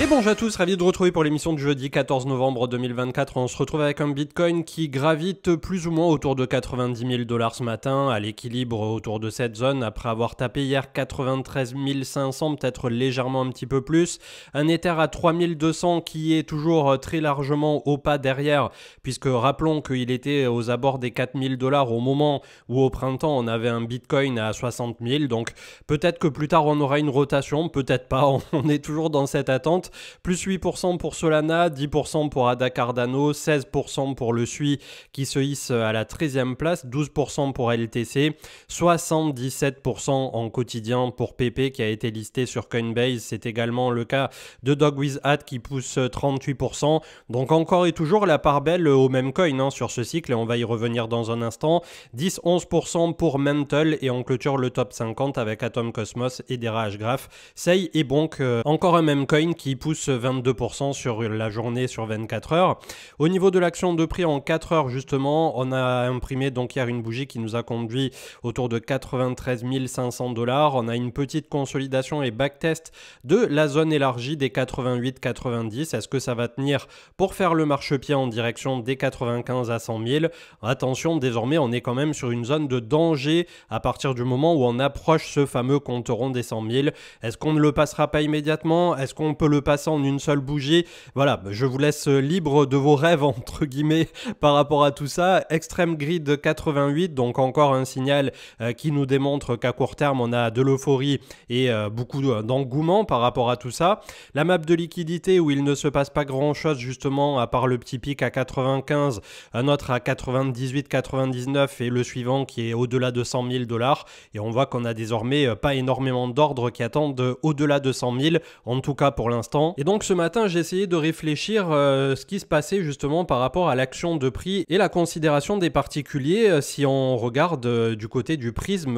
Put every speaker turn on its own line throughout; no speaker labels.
Et bonjour à tous, ravi de retrouver pour l'émission du jeudi 14 novembre 2024. On se retrouve avec un Bitcoin qui gravite plus ou moins autour de 90 000 $ ce matin, à l'équilibre autour de cette zone, après avoir tapé hier 93 500, peut-être légèrement un petit peu plus. Un Ether à 3200 qui est toujours très largement au pas derrière, puisque rappelons qu'il était aux abords des 4 000 $ au moment où au printemps on avait un Bitcoin à 60 000. Donc peut-être que plus tard on aura une rotation, peut-être pas, on est toujours dans cette attente. Plus 8% pour Solana, 10% pour ADA Cardano, 16% pour le SUI qui se hisse à la 13e place, 12% pour LTC, 77% en quotidien pour PP qui a été listé sur Coinbase. C'est également le cas de Dogwizhat qui pousse 38%. Donc encore et toujours la part belle au même coin sur ce cycle et on va y revenir dans un instant. 10-11% pour Mantle et on clôture le top 50 avec Atom Cosmos et Dera Hgraph. Sei et Bonk, encore un même coin qui pousse 22% sur la journée sur 24 heures. Au niveau de l'action de prix en 4 heures justement, on a imprimé donc hier une bougie qui nous a conduit autour de 93 500 $. On a une petite consolidation et backtest de la zone élargie des 88-90. Est-ce que ça va tenir pour faire le marchepied en direction des 95 à 100 000? Attention, désormais on est quand même sur une zone de danger à partir du moment où on approche ce fameux compte rond des 100 000. Est-ce qu'on ne le passera pas immédiatement? Est-ce qu'on peut le passer en une seule bougie? Voilà, je vous laisse libre de vos rêves entre guillemets par rapport à tout ça. Extreme Grid 88, donc encore un signal qui nous démontre qu'à court terme on a de l'euphorie et beaucoup d'engouement par rapport à tout ça. La map de liquidité où il ne se passe pas grand chose justement à part le petit pic à 95, un autre à 98-99 et le suivant qui est au-delà de 100 000 $. Et on voit qu'on a désormais pas énormément d'ordres qui attendent au-delà de 100 000, en tout cas pour l'instant. Et donc ce matin j'ai essayé de réfléchir ce qui se passait justement par rapport à l'action de prix et la considération des particuliers si on regarde du côté du prisme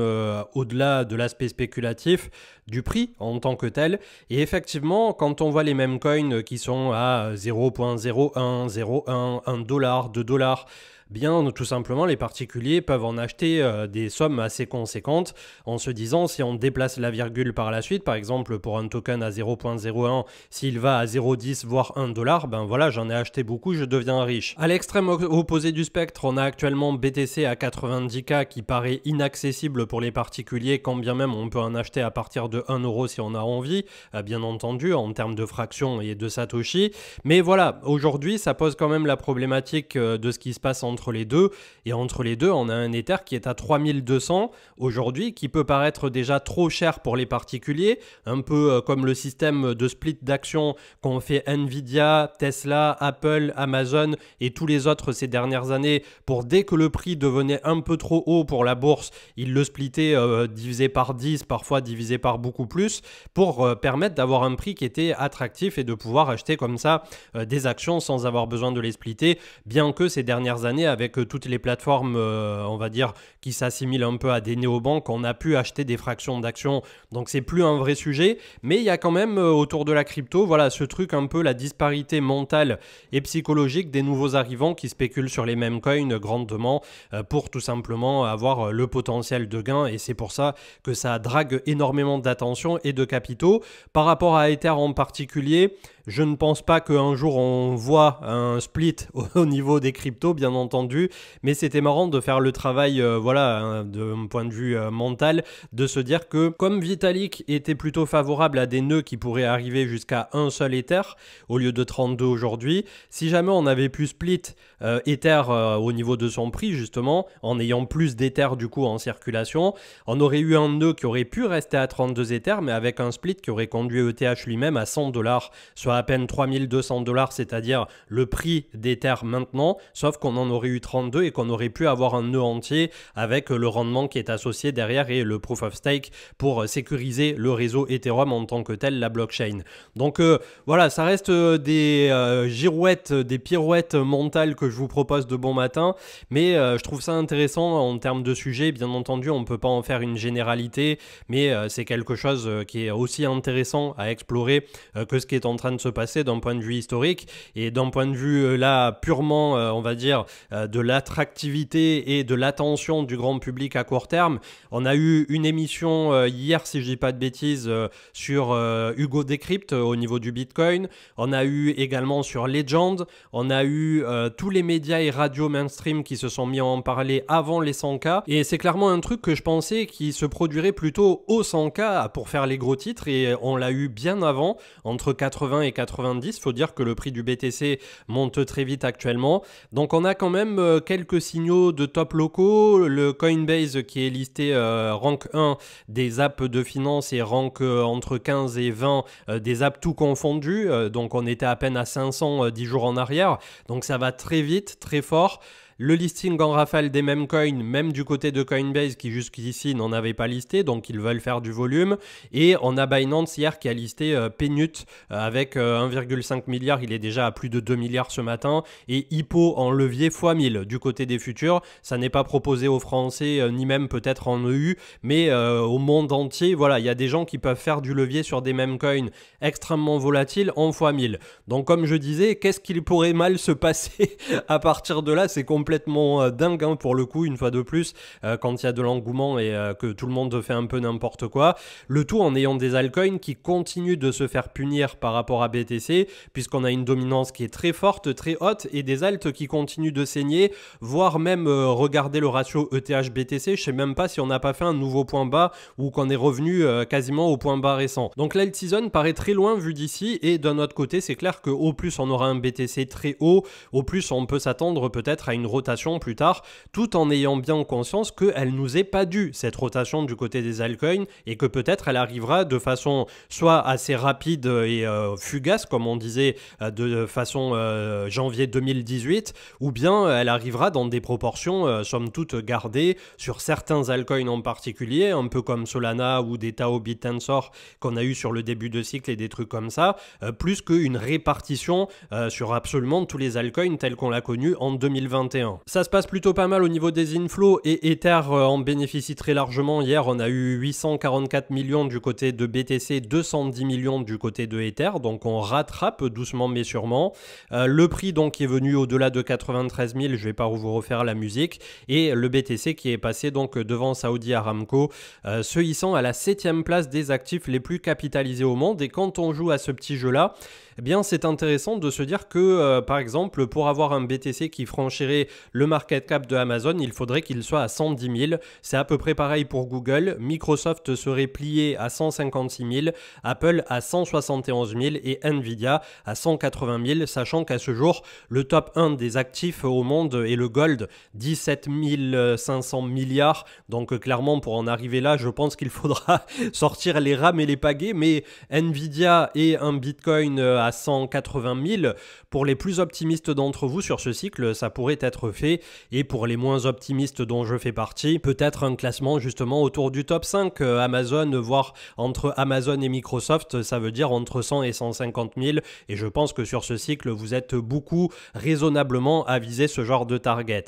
au-delà de l'aspect spéculatif du prix en tant que tel. Et effectivement quand on voit les mêmes coins qui sont à 0.01, 0.1, 1 $, 2 $, bien tout simplement les particuliers peuvent en acheter des sommes assez conséquentes en se disant si on déplace la virgule par la suite, par exemple pour un token à 0.01, s'il va à 0.10 voire 1 $, ben voilà, j'en ai acheté beaucoup, je deviens riche. À l'extrême opposé du spectre, on a actuellement BTC à 90K qui paraît inaccessible pour les particuliers, quand bien même on peut en acheter à partir de 1 € si on a envie, bien entendu en termes de fractions et de Satoshi. Mais voilà, aujourd'hui ça pose quand même la problématique de ce qui se passe entre les deux, et entre les deux on a un Ether qui est à 3200 aujourd'hui, qui peut paraître déjà trop cher pour les particuliers, un peu comme le système de split d'actions qu'ont fait Nvidia, Tesla, Apple, Amazon et tous les autres ces dernières années, pour dès que le prix devenait un peu trop haut pour la bourse, ils le splittaient divisé par 10, parfois divisé par beaucoup plus, pour permettre d'avoir un prix qui était attractif et de pouvoir acheter comme ça des actions sans avoir besoin de les splitter, bien que ces dernières années avec toutes les plateformes on va dire qui s'assimilent un peu à des néobanques, on a pu acheter des fractions d'actions, donc c'est plus un vrai sujet. Mais il y a quand même autour de la crypto, voilà, ce truc un peu, la disparité mentale et psychologique des nouveaux arrivants qui spéculent sur les mêmes coins grandement pour tout simplement avoir le potentiel de gain, et c'est pour ça que ça drague énormément d'attention et de capitaux. Par rapport à Ether en particulier, je ne pense pas qu'un jour on voit un split au niveau des cryptos, bien entendu, mais c'était marrant de faire le travail, voilà, d'un point de vue mental, de se dire que comme Vitalik était plutôt favorable à des nœuds qui pourraient arriver jusqu'à un seul Ether au lieu de 32 aujourd'hui, si jamais on avait pu split Ether au niveau de son prix justement, en ayant plus d'Ether du coup en circulation, on aurait eu un nœud qui aurait pu rester à 32 Ether, mais avec un split qui aurait conduit ETH lui-même à 100 $, soit à peine 3200 $, c'est-à-dire le prix d'Ether maintenant, sauf qu'on en aurait eu 32 et qu'on aurait pu avoir un nœud entier avec le rendement qui est associé derrière et le proof of stake pour sécuriser le réseau Ethereum en tant que tel, la blockchain. Donc voilà, ça reste des girouettes, des pirouettes mentales que je vous propose de bon matin, mais je trouve ça intéressant en termes de sujet. Bien entendu, on ne peut pas en faire une généralité, mais c'est quelque chose qui est aussi intéressant à explorer que ce qui est en train de se passer d'un point de vue historique et d'un point de vue là purement, on va dire, de l'attractivité et de l'attention du grand public à court terme. On a eu une émission hier, si je dis pas de bêtises, sur Hugo Décrypte au niveau du Bitcoin. On a eu également sur Legend. On a eu tous les médias et radios mainstream qui se sont mis à en parler avant les 100K. Et c'est clairement un truc que je pensais qui se produirait plutôt aux 100K pour faire les gros titres. Et on l'a eu bien avant, entre 80 et 90. Faut dire que le prix du BTC monte très vite actuellement. Donc on a quand même quelques signaux de top locaux. Le Coinbase qui est listé rank 1 des apps de finance et rank entre 15 et 20 des apps tout confondus. Donc on était à peine à 500 10 jours en arrière. Donc ça va très vite, très fort. Le listing en rafale des mêmes coins, même du côté de Coinbase qui jusqu'ici n'en avait pas listé, donc ils veulent faire du volume. Et on a Binance hier qui a listé Penut avec 1,5 milliard, il est déjà à plus de 2 milliards ce matin. Et Hippo en levier x1000 du côté des futurs. Ça n'est pas proposé aux Français, ni même peut-être en EU, mais au monde entier. Voilà, il y a des gens qui peuvent faire du levier sur des mêmes coins extrêmement volatiles en x1000. Donc comme je disais, qu'est-ce qu'il pourrait mal se passer à partir de là? C'est complètement dingue hein, pour le coup, une fois de plus, quand il y a de l'engouement et que tout le monde fait un peu n'importe quoi. Le tout en ayant des altcoins qui continuent de se faire punir par rapport à BTC, puisqu'on a une dominance qui est très forte, très haute, et des alts qui continuent de saigner, voire même regarder le ratio ETH-BTC, je sais même pas si on n'a pas fait un nouveau point bas ou qu'on est revenu quasiment au point bas récent. Donc l'alt season paraît très loin vu d'ici, et d'un autre côté, c'est clair qu'au plus on aura un BTC très haut, au plus on peut s'attendre peut-être à une rotation plus tard, tout en ayant bien conscience qu'elle nous est pas due, cette rotation du côté des altcoins, et que peut-être elle arrivera de façon soit assez rapide et fugace, comme on disait de façon janvier 2018, ou bien elle arrivera dans des proportions somme toute gardées sur certains altcoins en particulier, un peu comme Solana ou des Tao BitTensor qu'on a eu sur le début de cycle et des trucs comme ça, plus qu'une répartition sur absolument tous les altcoins tels qu'on l'a connu en 2021. Ça se passe plutôt pas mal au niveau des inflows et Ether en bénéficie très largement. Hier, on a eu 844 millions du côté de BTC, 210 millions du côté de Ether. Donc on rattrape doucement mais sûrement. Le prix donc qui est venu au-delà de 93 000, je vais pas vous refaire la musique. Et le BTC qui est passé donc devant Saudi Aramco, se hissant à la 7e place des actifs les plus capitalisés au monde. Et quand on joue à ce petit jeu-là, eh bien c'est intéressant de se dire que par exemple pour avoir un BTC qui franchirait le market cap de Amazon, il faudrait qu'il soit à 110 000. C'est à peu près pareil pour Google. Microsoft serait plié à 156 000, Apple à 171 000 et Nvidia à 180 000, sachant qu'à ce jour, le top 1 des actifs au monde est le gold, 17 500 milliards. Donc clairement pour en arriver là, je pense qu'il faudra sortir les rames et les pagaies, mais Nvidia et un Bitcoin à 180 000, pour les plus optimistes d'entre vous sur ce cycle, ça pourrait être fait, et pour les moins optimistes dont je fais partie, peut-être un classement justement autour du top 5, Amazon, voire entre Amazon et Microsoft, ça veut dire entre 100 et 150 000, et je pense que sur ce cycle, vous êtes beaucoup raisonnablement à viser ce genre de target.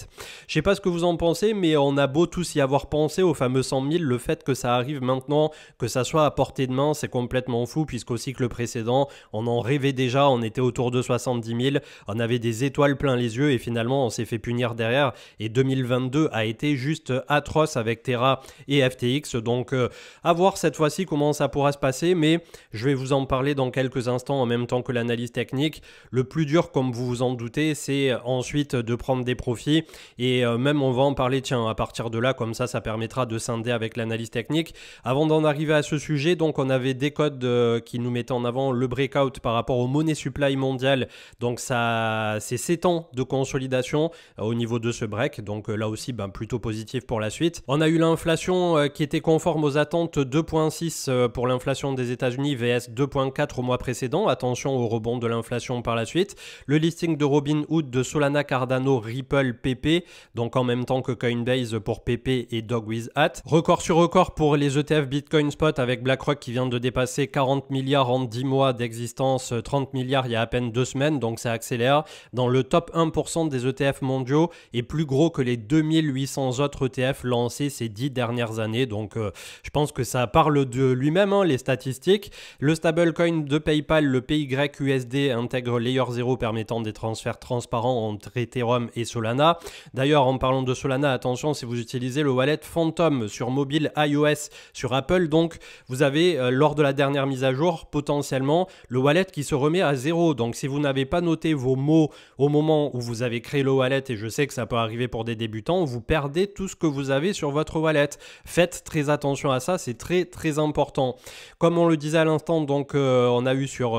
Je sais pas ce que vous en pensez, mais on a beau tous y avoir pensé au fameux 100 000, le fait que ça arrive maintenant, que ça soit à portée de main, c'est complètement fou, puisqu'au cycle précédent, on en rêvait déjà, on était autour de 70 000, on avait des étoiles plein les yeux, et finalement on s'est fait punir derrière, et 2022 a été juste atroce avec Terra et FTX, donc à voir cette fois-ci comment ça pourra se passer, mais je vais vous en parler dans quelques instants en même temps que l'analyse technique. Le plus dur, comme vous vous en doutez, c'est ensuite de prendre des profits, et même on va en parler, tiens, à partir de là, comme ça permettra de scinder avec l'analyse technique. Avant d'en arriver à ce sujet, donc on avait des codes qui nous mettaient en avant le breakout par rapport au money supply mondial, donc ça c'est 7 ans de consolidation au niveau de ce break, donc là aussi plutôt positif pour la suite. On a eu l'inflation qui était conforme aux attentes, 2,6 pour l'inflation des États-Unis vs 2,4 au mois précédent, attention au rebond de l'inflation par la suite. Le listing de Robinhood, de Solana, Cardano, Ripple, PP, donc en même temps que Coinbase pour PP et Dog with Hat. Record sur record pour les ETF Bitcoin Spot avec BlackRock qui vient de dépasser 40 milliards en 10 mois d'existence, 30 milliards il y a à peine 2 semaines, donc ça accélère. Dans le top 1% des ETF mondiaux mondiaux est plus gros que les 2800 autres ETF lancés ces 10 dernières années. Donc je pense que ça parle de lui-même, hein, les statistiques. Le stablecoin de PayPal, le PYUSD, intègre Layer 0 permettant des transferts transparents entre Ethereum et Solana. D'ailleurs, en parlant de Solana, attention, si vous utilisez le wallet Phantom sur mobile iOS, sur Apple, donc vous avez lors de la dernière mise à jour potentiellement le wallet qui se remet à 0. Donc si vous n'avez pas noté vos mots au moment où vous avez créé le wallet, et je sais que ça peut arriver pour des débutants, vous perdez tout ce que vous avez sur votre wallet. Faites très attention à ça, c'est très très important. Comme on le disait à l'instant, donc on a eu sur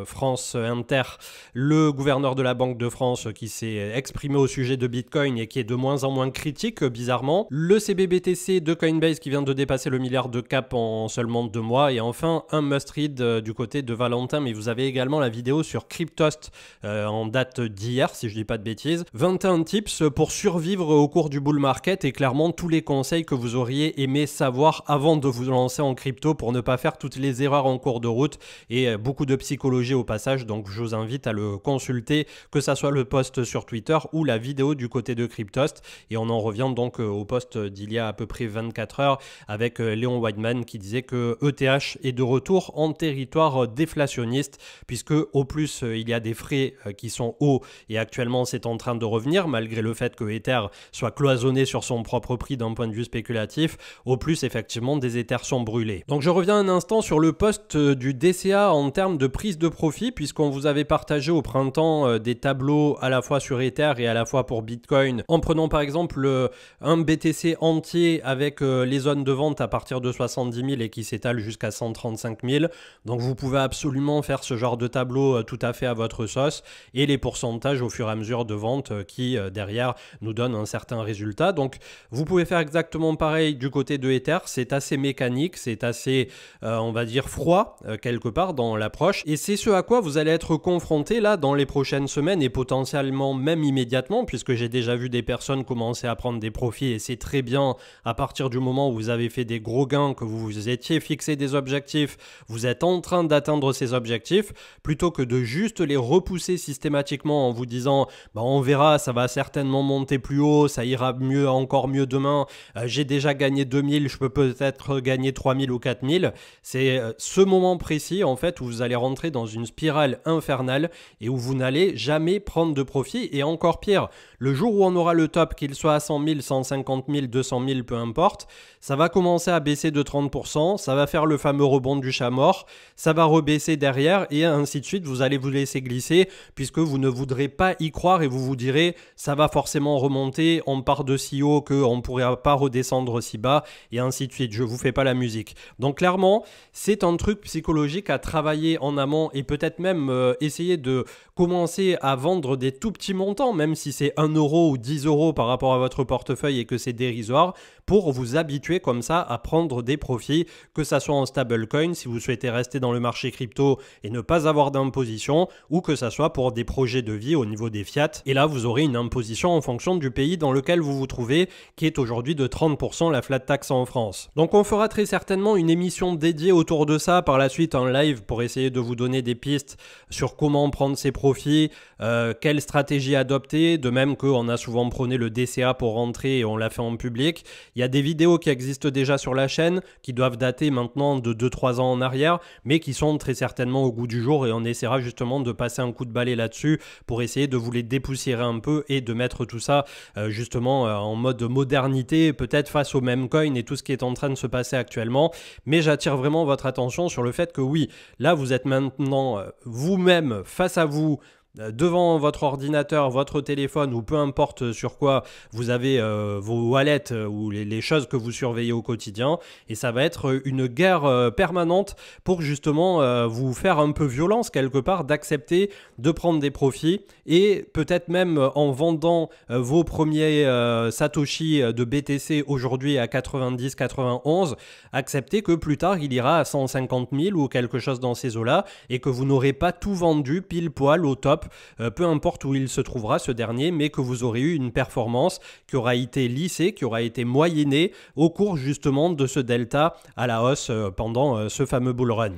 France Inter le gouverneur de la Banque de France qui s'est exprimé au sujet de Bitcoin et qui est de moins en moins critique, bizarrement. Le CBBTC de Coinbase qui vient de dépasser le milliard de cap en seulement 2 mois. Et enfin, un must-read du côté de Valentin, mais vous avez également la vidéo sur Cryptost en date d'hier, si je dis pas de bêtises. 21 tips pour survivre au cours du bull market et clairement tous les conseils que vous auriez aimé savoir avant de vous lancer en crypto pour ne pas faire toutes les erreurs en cours de route, et beaucoup de psychologie au passage. Donc je vous invite à le consulter, que ça soit le post sur Twitter ou la vidéo du côté de Cryptost. Et on en revient donc au post d'il y a à peu près 24 heures avec Léon Weidman qui disait que ETH est de retour en territoire déflationniste, puisque au plus il y a des frais qui sont hauts et actuellement c'est en train de revenir malgré le fait que Ether soit cloisonné sur son propre prix d'un point de vue spéculatif. Au plus effectivement des Ethers sont brûlés. Donc je reviens un instant sur le post du DCA en termes de prise de profit, puisqu'on vous avait partagé au printemps des tableaux à la fois sur Ether et à la fois pour Bitcoin, en prenant par exemple un BTC entier avec les zones de vente à partir de 70 000 et qui s'étale jusqu'à 135 000. Donc vous pouvez absolument faire ce genre de tableau tout à fait à votre sauce, et les pourcentages au fur et à mesure de vente qui derrière nous donnent un certain résultat. Donc vous pouvez faire exactement pareil du côté de Ether. C'est assez mécanique, c'est assez on va dire froid quelque part dans l'approche, et c'est ce à quoi vous allez être confronté là dans les prochaines semaines et potentiellement même immédiatement, puisque j'ai déjà vu des personnes commencer à prendre des profits, et c'est très bien à partir du moment où vous avez fait des gros gains, que vous vous étiez fixé des objectifs, vous êtes en train d'atteindre ces objectifs, plutôt que de juste les repousser systématiquement en vous disant bah, on verra, ça va certainement monter plus haut, ça ira mieux, encore mieux demain, j'ai déjà gagné 2000, je peux peut-être gagner 3000 ou 4000. C'est ce moment précis en fait où vous allez rentrer dans une spirale infernale et où vous n'allez jamais prendre de profit. Et encore pire, le jour où on aura le top, qu'il soit à 100 000, 150 000, 200 000, peu importe, ça va commencer à baisser de 30%, ça va faire le fameux rebond du chat mort, ça va rebaisser derrière et ainsi de suite. Vous allez vous laisser glisser puisque vous ne voudrez pas y croire et vous vous direz ça va forcément remonter, on part de si haut qu'on ne pourrait pas redescendre si bas et ainsi de suite. Je vous fais pas la musique. Donc clairement, c'est un truc psychologique à travailler en amont et peut-être même essayer de commencer à vendre des tout petits montants, même si c'est 1 euro ou 10 euros par rapport à votre portefeuille et que c'est dérisoire, pour vous habituer comme ça à prendre des profits, que ça soit en stablecoin si vous souhaitez rester dans le marché crypto et ne pas avoir d'imposition, ou que ça soit pour des projets de vie au niveau des fiat. Et là, vous aurez une imposition en fonction du pays dans lequel vous vous trouvez, qui est aujourd'hui de 30% la flat tax en France. Donc on fera très certainement une émission dédiée autour de ça par la suite en live pour essayer de vous donner des pistes sur comment prendre ses profits, quelle stratégie adopter, de même qu'on a souvent prôné le DCA pour rentrer et on l'a fait en public. Il y a des vidéos qui existent déjà sur la chaîne, qui doivent dater maintenant de 2-3 ans en arrière, mais qui sont très certainement au goût du jour et on essaiera justement de passer un coup de balai là-dessus pour essayer de vous les dépoussiérer un peu et de mettre tout ça justement en mode modernité, peut-être face au meme coin et tout ce qui est en train de se passer actuellement. Mais j'attire vraiment votre attention sur le fait que oui, là vous êtes maintenant vous-même face à vous, devant votre ordinateur, votre téléphone ou peu importe sur quoi vous avez vos wallets ou les choses que vous surveillez au quotidien, et ça va être une guerre permanente pour justement vous faire un peu violence quelque part d'accepter de prendre des profits et peut-être même en vendant vos premiers Satoshi de BTC aujourd'hui à 90-91, accepter que plus tard il ira à 150 000 ou quelque chose dans ces eaux-là et que vous n'aurez pas tout vendu pile poil au top stop, peu importe où il se trouvera ce dernier, mais que vous aurez eu une performance qui aura été lissée, qui aura été moyennée au cours justement de ce delta à la hausse pendant ce fameux bull run.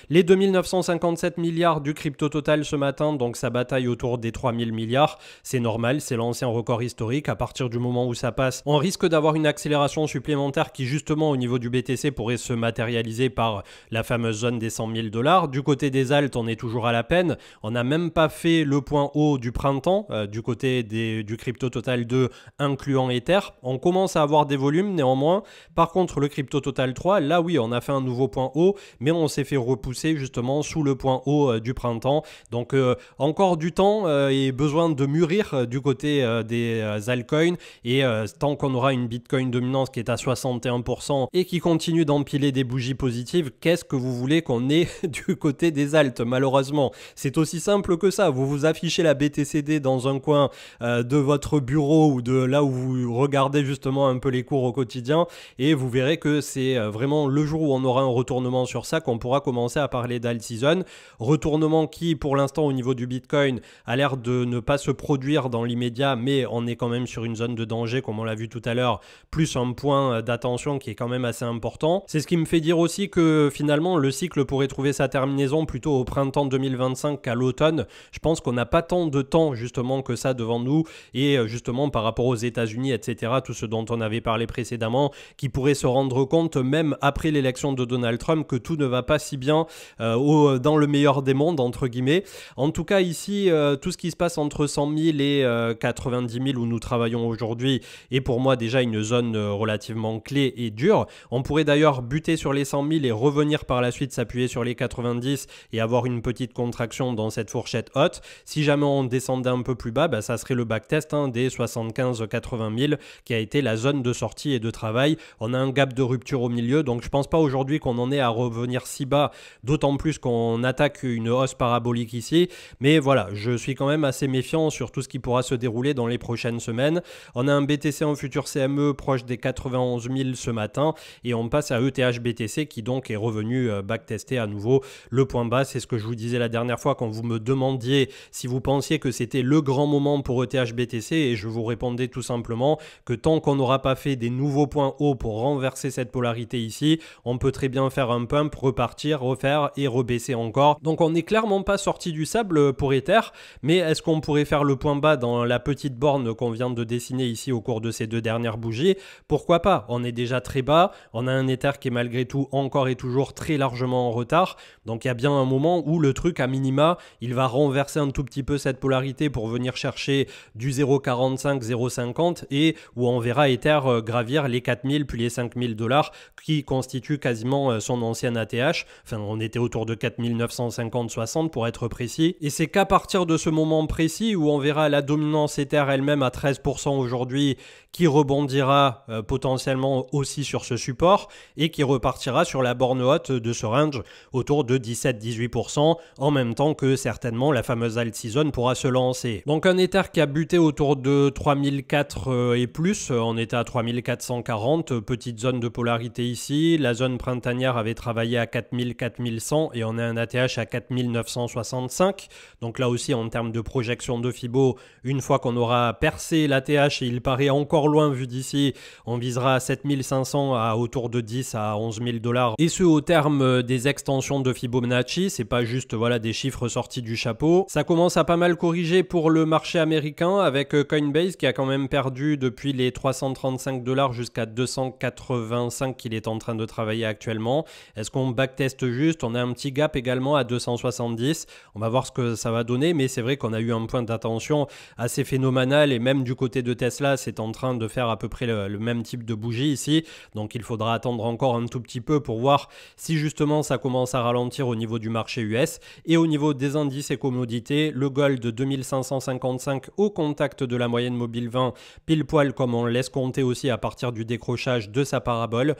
Les 2957 milliards du crypto total ce matin, donc ça bataille autour des 3000 milliards, c'est normal, c'est l'ancien record historique. À partir du moment où ça passe, on risque d'avoir une accélération supplémentaire qui justement au niveau du BTC pourrait se matérialiser par la fameuse zone des 100 000 $. Du côté des alts, on est toujours à la peine, on n'a même pas fait le point haut du printemps du côté du crypto total 2 incluant Ether. On commence à avoir des volumes néanmoins. Par contre le crypto total 3, là oui on a fait un nouveau point haut, mais on s'est fait repousser justement sous le point haut du printemps. Donc encore du temps et besoin de mûrir du côté des altcoins, et tant qu'on aura une Bitcoin dominance qui est à 61% et qui continue d'empiler des bougies positives, qu'est-ce que vous voulez qu'on ait du côté des alts? Malheureusement, c'est aussi simple que ça. Vous vous affichez la BTCD dans un coin de votre bureau ou de là où vous regardez justement un peu les cours au quotidien, et vous verrez que c'est vraiment le jour où on aura un retournement sur ça qu'on pourra commencer à parler d'alt season. Retournement qui pour l'instant au niveau du Bitcoin a l'air de ne pas se produire dans l'immédiat, mais on est quand même sur une zone de danger comme on l'a vu tout à l'heure, plus un point d'attention qui est quand même assez important. C'est ce qui me fait dire aussi que finalement le cycle pourrait trouver sa terminaison plutôt au printemps 2025 qu'à l'automne. Je pense qu'on n'a pas tant de temps justement que ça devant nous, et justement par rapport aux États-Unis, etc., tout ce dont on avait parlé précédemment, qui pourrait se rendre compte même après l'élection de Donald Trump que tout ne va pas si bien dans le meilleur des mondes entre guillemets. En tout cas ici, tout ce qui se passe entre 100 000 et 90 000 où nous travaillons aujourd'hui est pour moi déjà une zone relativement clé et dure. On pourrait d'ailleurs buter sur les 100 000 et revenir par la suite s'appuyer sur les 90 et avoir une petite contraction dans cette fourchette haute. Si jamais on descendait un peu plus bas, bah, ça serait le backtest des 75-80 000 qui a été la zone de sortie et de travail. On a un gap de rupture au milieu, donc je pense pas aujourd'hui qu'on en est à revenir si bas, d'autant plus qu'on attaque une hausse parabolique ici. Mais voilà, je suis quand même assez méfiant sur tout ce qui pourra se dérouler dans les prochaines semaines. On a un BTC en futur CME proche des 91 000 ce matin, et on passe à ETH BTC qui donc est revenu backtester à nouveau le point bas. C'est ce que je vous disais la dernière fois quand vous me demandiez si vous pensiez que c'était le grand moment pour ETH BTC, et je vous répondais tout simplement que tant qu'on n'aura pas fait des nouveaux points hauts pour renverser cette polarité ici, on peut très bien faire un pump, repartir, refaire et rebaisser encore. Donc on n'est clairement pas sorti du sable pour Ether, mais est-ce qu'on pourrait faire le point bas dans la petite borne qu'on vient de dessiner ici au cours de ces deux dernières bougies? Pourquoi pas? On est déjà très bas, on a un Ether qui est malgré tout encore et toujours très largement en retard, donc il y a bien un moment où le truc à minima, il va renverser un tout petit peu cette polarité pour venir chercher du 0,45, 0,50, et où on verra Ether gravir les 4000 puis les 5000 $ qui constituent quasiment son ancien ATH. Enfin, on était autour de 4950-60 pour être précis. Et c'est qu'à partir de ce moment précis où on verra la dominance Ether elle-même à 13% aujourd'hui, qui rebondira potentiellement aussi sur ce support et qui repartira sur la borne haute de ce range autour de 17-18%, en même temps que certainement la fameuse alt season pourra se lancer. Donc un Ether qui a buté autour de 3004 et plus, on était à 3440, petite zone de polarité ici. La zone printanière avait travaillé à 4000-4100 et on a un ATH à 4965. Donc là aussi en termes de projection de Fibo, une fois qu'on aura percé l'ATH, et il paraît encore loin vu d'ici, on visera à 7500 à autour de 10 à 11 000 $, et ce au terme des extensions de Fibonacci. C'est pas juste voilà des chiffres sortis du chapeau. Ça commence à pas mal corriger pour le marché américain avec Coinbase qui a quand même perdu depuis les 335 $ jusqu'à 285 qu'il est en train de travailler actuellement. Est-ce qu'on backteste juste? On a un petit gap également à 270. On va voir ce que ça va donner, mais c'est vrai qu'on a eu un point d'attention assez phénoménal, et même du côté de Tesla, c'est en train de faire à peu près le même type de bougie ici. Donc il faudra attendre encore un tout petit peu pour voir si justement ça commence à ralentir au niveau du marché US. Et au niveau des indices et commodités, le gold de 2555 au contact de la moyenne mobile 20, pile poil comme on laisse compter aussi à partir du décrochage de sa parabole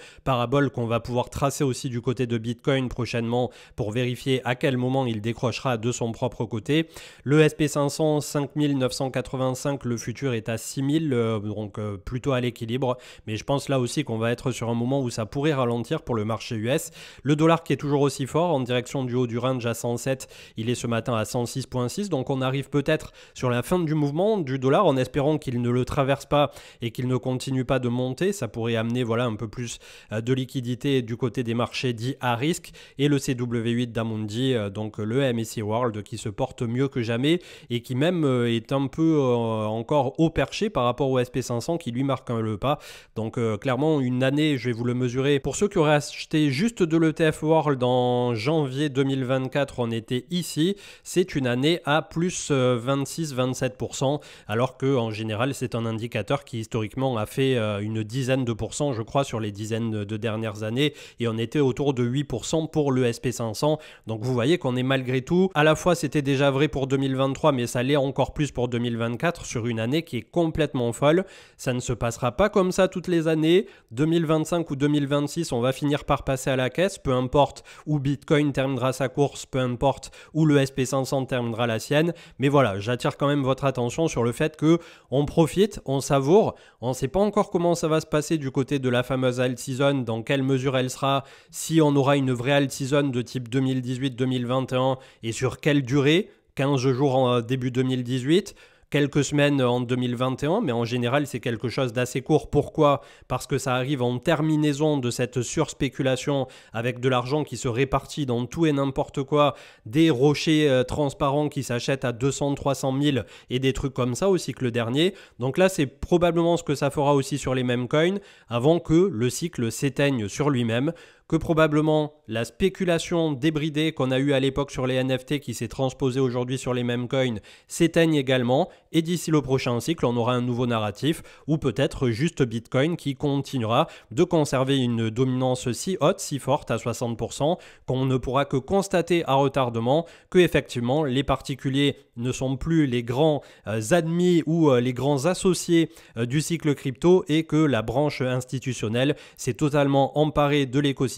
qu'on va pouvoir tracer aussi du côté de Bitcoin prochainement pour vérifier à quel moment il décrochera de son propre côté. Le SP500 5985, le futur est à 6000, donc plutôt à l'équilibre, mais je pense là aussi qu'on va être sur un moment où ça pourrait ralentir pour le marché US. Le dollar qui est toujours aussi fort en direction du haut du range à 107, il est ce matin à 106,5 7.6, donc on arrive peut-être sur la fin du mouvement du dollar en espérant qu'il ne le traverse pas et qu'il ne continue pas de monter. Ça pourrait amener voilà, un peu plus de liquidité du côté des marchés dits à risque, et le CW8 d'Amundi, donc le MSCI World, qui se porte mieux que jamais et qui même est un peu encore haut perché par rapport au SP500 qui lui marque le pas. Donc clairement une année, je vais vous le mesurer, pour ceux qui auraient acheté juste de l'ETF World en janvier 2024, on était ici, c'est une année à plus 26-27%, alors que en général c'est un indicateur qui historiquement a fait une dizaine de pourcents, je crois, sur les dizaines de dernières années, et on était autour de 8% pour le SP500. Donc vous voyez qu'on est malgré tout, à la fois c'était déjà vrai pour 2023, mais ça l'est encore plus pour 2024, sur une année qui est complètement folle. Ça ne se passera pas comme ça toutes les années. 2025 ou 2026, on va finir par passer à la caisse, peu importe où Bitcoin terminera sa course, peu importe où le SP500 terminera la sienne. Mais voilà, j'attire quand même votre attention sur le fait que on profite, on savoure. On ne sait pas encore comment ça va se passer du côté de la fameuse alt season, dans quelle mesure elle sera, si on aura une vraie alt season de type 2018-2021 et sur quelle durée, 15 jours en début 2018, quelques semaines en 2021, mais en général c'est quelque chose d'assez court. Pourquoi? Parce que ça arrive en terminaison de cette surspéculation avec de l'argent qui se répartit dans tout et n'importe quoi, des rochers transparents qui s'achètent à 200-300 000 et des trucs comme ça au cycle dernier. Donc là c'est probablement ce que ça fera aussi sur les mêmes coins avant que le cycle s'éteigne sur lui-même, que probablement la spéculation débridée qu'on a eue à l'époque sur les NFT qui s'est transposée aujourd'hui sur les mêmes coins s'éteigne également, et d'ici le prochain cycle on aura un nouveau narratif, ou peut-être juste Bitcoin qui continuera de conserver une dominance si haute, si forte à 60%, qu'on ne pourra que constater à retardement que effectivement les particuliers ne sont plus les grands admis ou les grands associés du cycle crypto, et que la branche institutionnelle s'est totalement emparée de l'écosystème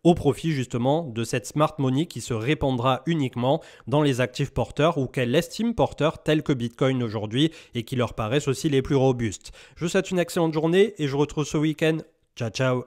au profit justement de cette smart money qui se répandra uniquement dans les actifs porteurs ou qu'elle estime porteurs tels que Bitcoin aujourd'hui et qui leur paraissent aussi les plus robustes. Je vous souhaite une excellente journée et je vous retrouve ce week-end. Ciao ciao.